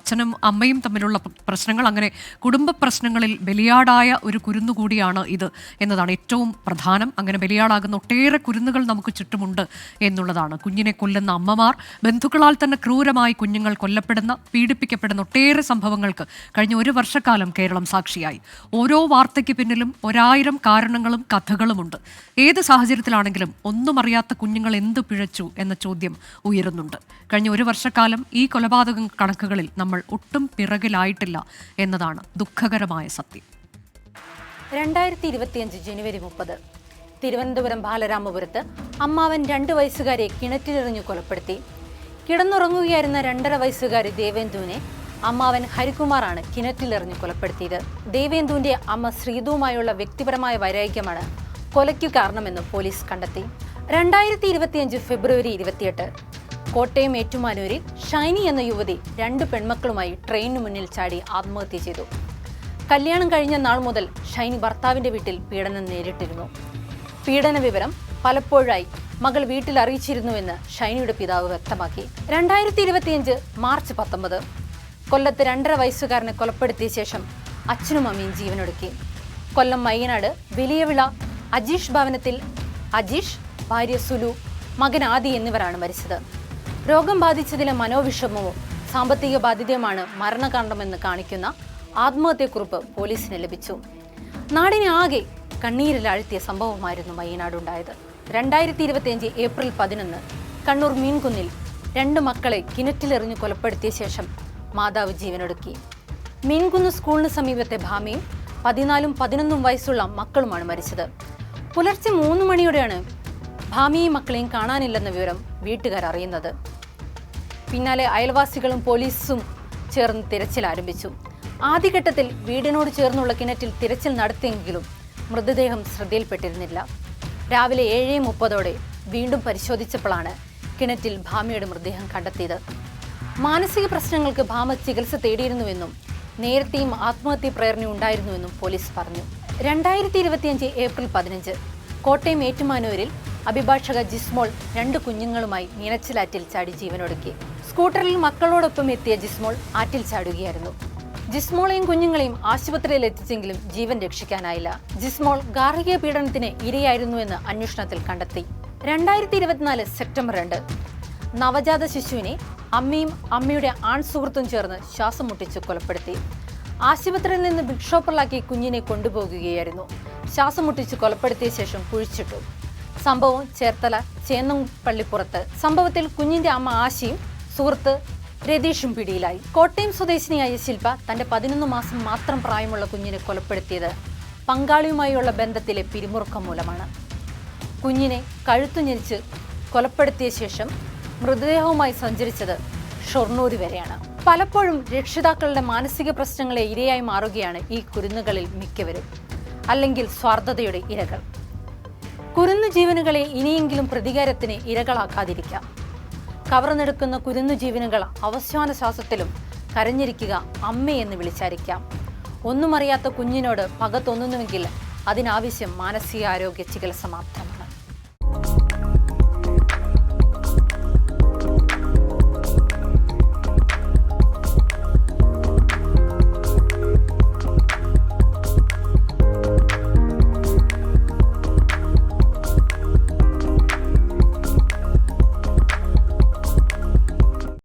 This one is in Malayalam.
അച്ഛനും അമ്മയും തമ്മിലുള്ള പ്രശ്നങ്ങൾ, അങ്ങനെ കുടുംബ പ്രശ്നങ്ങളിൽ ബലിയാടായ ഒരു കുരുന്നു കൂടിയാണ് ഇത് എന്നതാണ് ഏറ്റവും പ്രധാനം. അങ്ങനെ ബലിയാടാകുന്ന ഒട്ടേറെ കുരുന്നുകൾ നമുക്ക് ചുറ്റുമുണ്ട് എന്നുള്ളതാണ്. കുഞ്ഞിനെ കൊല്ലുന്ന അമ്മമാർ, ബന്ധുക്കളാൽ തന്നെ ക്രൂരമായി കുഞ്ഞുങ്ങൾ കൊല്ലപ്പെടുന്ന, പീഡിപ്പിക്കപ്പെടുന്ന ഒട്ടേറെ സംഭവങ്ങൾക്ക് കഴിഞ്ഞ ഒരു വർഷക്കാലം കേരളം സാക്ഷിയായി. ഓരോ വാർത്തയ്ക്ക് പിന്നിലും 1000 കാരണങ്ങളും കഥകളുമുണ്ട്. ഏത് സാഹചര്യത്തിലാണെങ്കിലും ഒന്നും അറിയാത്ത കുഞ്ഞുങ്ങൾ എന്ത് പിഴച്ചു എന്ന ചോദ്യം ഉയരുന്നുണ്ട്. കഴിഞ്ഞ ഒരു വർഷക്കാലം ഈ കൊലപാതക കണക്കുകളിൽ നമ്മൾ ഒട്ടും പിറകിലായിട്ടില്ല എന്നതാണ് ദുഃഖകരമായ സത്യം. 2025 ജനുവരി 30 തിരുവനന്തപുരം ബാലരാമപുരത്ത് അമ്മാവൻ 2 വയസ്സുകാരെ കിണറ്റിലെറിഞ്ഞു കൊലപ്പെടുത്തി. കിടന്നുറങ്ങുകയായിരുന്ന 2.5 വയസ്സുകാരി ദേവേന്ദുവിനെ അമ്മാവൻ ഹരികുമാറാണ് കിണറ്റിലെറിഞ്ഞു കൊലപ്പെടുത്തിയത്. ദേവേന്ദുവിന്റെ അമ്മ ശ്രീതുവുമായുള്ള വ്യക്തിപരമായ വൈരാഗ്യമാണ് കൊലയ്ക്കു കാരണമെന്ന് പോലീസ് കണ്ടെത്തി. 2025 ഫെബ്രുവരി 28 കോട്ടയം ഏറ്റുമാനൂരിൽ ഷൈനി എന്ന യുവതി 2 പെൺമക്കളുമായി ട്രെയിനു മുന്നിൽ ചാടി ആത്മഹത്യ ചെയ്തു. കല്യാണം കഴിഞ്ഞ നാൾ മുതൽ ഷൈനി ഭർത്താവിന്റെ വീട്ടിൽ പീഡനം നേരിട്ടിരുന്നു. പീഡന വിവരം പലപ്പോഴായി മകൾ വീട്ടിൽ അറിയിച്ചിരുന്നുവെന്ന് ഷൈനിയുടെ പിതാവ് വ്യക്തമാക്കി. 2025 മാർച്ച് 19 കൊല്ലത്ത് 2.5 വയസ്സുകാരനെ കൊലപ്പെടുത്തിയ ശേഷം അച്ഛനും അമ്മയും ജീവനൊടുക്കി. കൊല്ലം മയ്യനാട് വലിയവിള അജീഷ് ഭവനത്തിൽ അജീഷ്, ഭാര്യ സുലു, മകൻ ആദി എന്നിവരാണ് മരിച്ചത്. രോഗം ബാധിച്ചതിലെ മനോവിഷമവും സാമ്പത്തിക ബാധ്യതയുമാണ് മരണകാരണമെന്ന് കാണിക്കുന്ന ആത്മഹത്യക്കുറിപ്പ് പോലീസിന് ലഭിച്ചു. നാടിനെ ആകെ കണ്ണീരിലാഴ്ത്തിയ സംഭവമായിരുന്നു മയ്യനാടുണ്ടായത്. 2025 ഏപ്രിൽ 11 കണ്ണൂർ മീൻകുന്നിൽ 2 മക്കളെ കിണറ്റിലെറിഞ്ഞു കൊലപ്പെടുത്തിയ ശേഷം മാതാവ് ജീവനൊടുക്കി. മീൻകുന്ന് സ്കൂളിന് സമീപത്തെ ഭാമയും 14ഉം 11ഉം വയസ്സുള്ള മക്കളുമാണ് മരിച്ചത്. പുലർച്ചെ 3 മണിയോടെയാണ് ഭാമിയെയും മക്കളെയും കാണാനില്ലെന്ന വിവരം വീട്ടുകാർ അറിയുന്നത്. പിന്നാലെ അയൽവാസികളും പോലീസും ചേർന്ന് തിരച്ചിൽ ആരംഭിച്ചു. ആദ്യഘട്ടത്തിൽ വീടിനോട് ചേർന്നുള്ള കിണറ്റിൽ തിരച്ചിൽ നടത്തിയെങ്കിലും മൃതദേഹം ശ്രദ്ധയിൽപ്പെട്ടിരുന്നില്ല. രാവിലെ 7:30 വീണ്ടും പരിശോധിച്ചപ്പോഴാണ് കിണറ്റിൽ ഭാമയുടെ മൃതദേഹം കണ്ടെത്തിയത്. മാനസിക പ്രശ്നങ്ങൾക്ക് ഭാമ ചികിത്സ തേടിയിരുന്നുവെന്നും നേരത്തെയും ആത്മഹത്യ പ്രേരണ ഉണ്ടായിരുന്നുവെന്നും പോലീസ് പറഞ്ഞു. 2025 ഏപ്രിൽ 15 കോട്ടയം ഏറ്റുമാനൂരിൽ അഭിഭാഷക ജിസ്മോൾ 2 കുഞ്ഞുങ്ങളുമായി മീനച്ചിലാറ്റിൽ ചാടി ജീവനൊടുക്കി. സ്കൂട്ടറിൽ മക്കളോടൊപ്പം എത്തിയ ജിസ്മോൾ ആറ്റിൽ ചാടുകയായിരുന്നു. ജിസ്മോളെയും കുഞ്ഞുങ്ങളെയും ആശുപത്രിയിൽ എത്തിച്ചെങ്കിലും ജീവൻ രക്ഷിക്കാനായില്ല. ജിസ്മോൾ ഗാർഹിക പീഡനത്തിന് ഇരയായിരുന്നുവെന്ന് അന്വേഷണത്തിൽ കണ്ടെത്തി. 2024 സെപ്റ്റംബർ 2 നവജാത ശിശുവിനെ അമ്മയും അമ്മയുടെ ആൺ സുഹൃത്തും ചേർന്ന് ശ്വാസം മുട്ടിച്ച് കൊലപ്പെടുത്തി. ആശുപത്രിയിൽ നിന്ന് ബിഗ് ഷോപ്പറിലാക്കി കുഞ്ഞിനെ കൊണ്ടുപോകുകയായിരുന്നു. ശ്വാസം മുട്ടിച്ച് കൊലപ്പെടുത്തിയ ശേഷം കുഴിച്ചിട്ടു. സംഭവം ചേർത്തല ചേന്നംപള്ളിപ്പുറത്ത്. സംഭവത്തിൽ കുഞ്ഞിന്റെ അമ്മ ആശയും സുഹൃത്ത് രതീഷും പിടിയിലായി. കോട്ടയം സ്വദേശിനിയായ ശില്പ തന്റെ 11 മാസം മാത്രം പ്രായമുള്ള കുഞ്ഞിനെ കൊലപ്പെടുത്തിയത് പങ്കാളിയുമായുള്ള ബന്ധത്തിലെ പിരിമുറുക്കം മൂലമാണ്. കുഞ്ഞിനെ കഴുത്തു ഞെരിച്ച് കൊലപ്പെടുത്തിയ ശേഷം മൃതദേഹവുമായി സഞ്ചരിച്ചത് ഷൊർണൂർ വരെയാണ്. പലപ്പോഴും രക്ഷിതാക്കളുടെ മാനസിക പ്രശ്നങ്ങളെ ഇരയായി മാറുകയാണ് ഈ കുരുന്നുകളിൽ മിക്കവരും, അല്ലെങ്കിൽ സ്വാർത്ഥതയുടെ ഇരകൾ. കുരുന്നു ജീവനുകളെ ഇനിയെങ്കിലും പ്രതികാരത്തിന് ഇരകളാക്കാതിരിക്കാം. കവർന്നെടുക്കുന്ന കുരുന്നു ജീവനുകൾ അവസാന ശ്വാസത്തിലും കരഞ്ഞിരിക്കുക അമ്മയെന്ന് വിളിച്ചായിരിക്കാം. ഒന്നും അറിയാത്ത കുഞ്ഞിനോട് പക തോന്നുന്നുവെങ്കിൽ അതിനാവശ്യം മാനസികാരോഗ്യ ചികിത്സ മാത്രം.